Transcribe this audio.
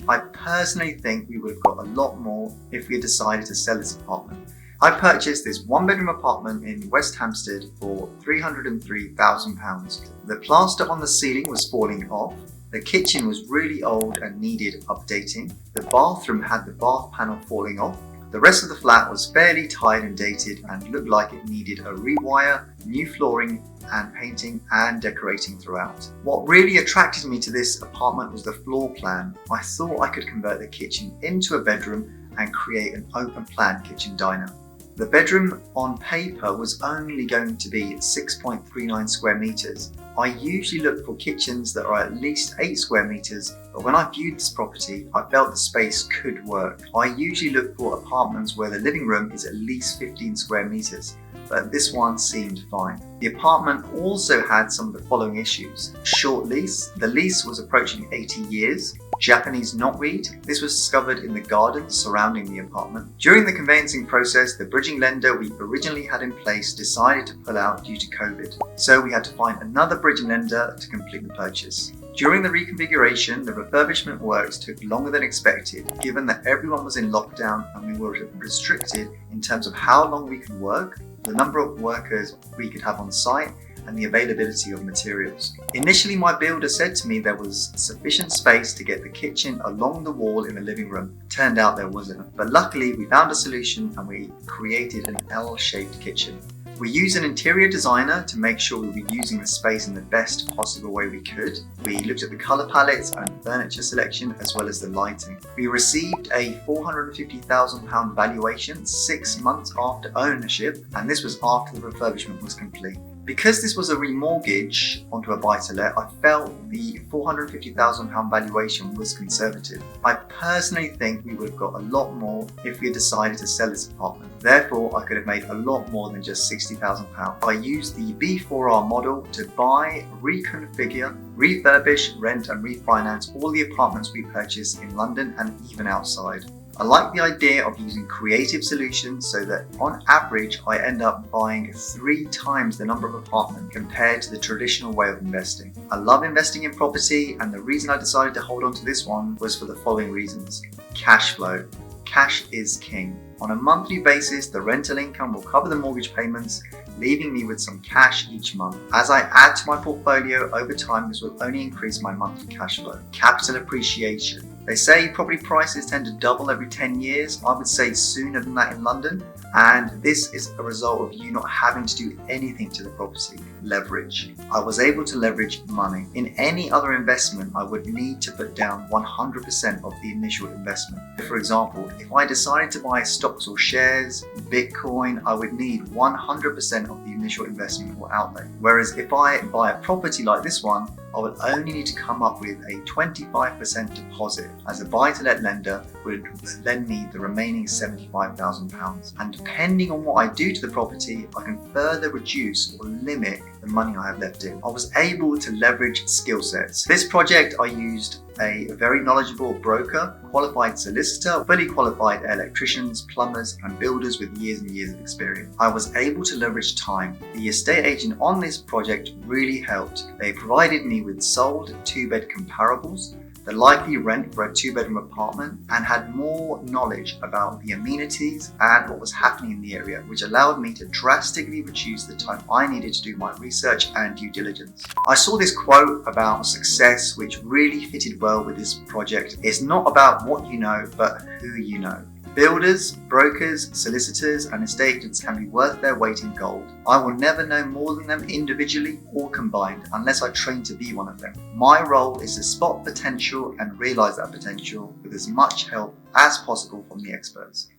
I personally think we would have got a lot more if we had decided to sell this apartment. I purchased this one-bedroom apartment in West Hampstead for £303,000. The plaster on the ceiling was falling off. The kitchen was really old and needed updating. The bathroom had the bath panel falling off. The rest of the flat was fairly tired and dated and looked like it needed a rewire, new flooring and painting and decorating throughout. What really attracted me to this apartment was the floor plan. I thought I could convert the kitchen into a bedroom and create an open plan kitchen diner. The bedroom on paper was only going to be 6.39 square meters. I usually look for kitchens that are at least 8 square meters, but when I viewed this property, I felt the space could work. I usually look for apartments where the living room is at least 15 square meters, but this one seemed fine. The apartment also had some of the following issues. Short lease. The lease was approaching 80 years. Japanese knotweed. This was discovered in the garden surrounding the apartment. During the conveyancing process, the bridging lender we originally had in place decided to pull out due to COVID, so we had to find another bridging lender to complete the purchase. During the reconfiguration, the refurbishment works took longer than expected, given that everyone was in lockdown and we were restricted in terms of how long we could work, the number of workers we could have on site, and the availability of materials. Initially, my builder said to me there was sufficient space to get the kitchen along the wall in the living room. Turned out there wasn't, but luckily we found a solution and we created an L-shaped kitchen. We used an interior designer to make sure we were using the space in the best possible way we could. We looked at the colour palettes and furniture selection as well as the lighting. We received a £450,000 valuation 6 months after ownership, and this was after the refurbishment was complete. Because this was a remortgage onto a buy-to-let, I felt the £450,000 valuation was conservative. I personally think we would have got a lot more if we had decided to sell this apartment. Therefore, I could have made a lot more than just £60,000. I used the B4R model to buy, reconfigure, refurbish, rent and refinance all the apartments we purchased in London and even outside. I like the idea of using creative solutions so that on average I end up buying 3 times the number of apartments compared to the traditional way of investing. I love investing in property, and the reason I decided to hold on to this one was for the following reasons. Cash flow. Cash is king. On a monthly basis, the rental income will cover the mortgage payments, leaving me with some cash each month. As I add to my portfolio over time, this will only increase my monthly cash flow. Capital appreciation. They say property prices tend to double every 10 years. I would say sooner than that in London. And this is a result of you not having to do anything to the property. Leverage. I was able to leverage money. In any other investment, I would need to put down 100% of the initial investment. For example, if I decided to buy stocks or shares, Bitcoin, I would need 100% of the initial investment or outlay. Whereas if I buy a property like this one, I would only need to come up with a 25% deposit, as a buy-to-let lender would lend me the remaining £75,000. And depending on what I do to the property, I can further reduce or limit the money I have left in. I was able to leverage skill sets. This project I used a very knowledgeable broker, qualified solicitor, fully qualified electricians, plumbers and builders with years and years of experience. I was able to leverage time. The estate agent on this project really helped. They provided me with sold 2-bed comparables, the likely rent for a 2-bedroom apartment, and had more knowledge about the amenities and what was happening in the area, which allowed me to drastically reduce the time I needed to do my research and due diligence. I saw this quote about success which really fitted well with this project. It's not about what you know, but who you know. Builders, brokers, solicitors and estate agents can be worth their weight in gold. I will never know more than them individually or combined unless I train to be one of them. My role is to spot potential and realise that potential with as much help as possible from the experts.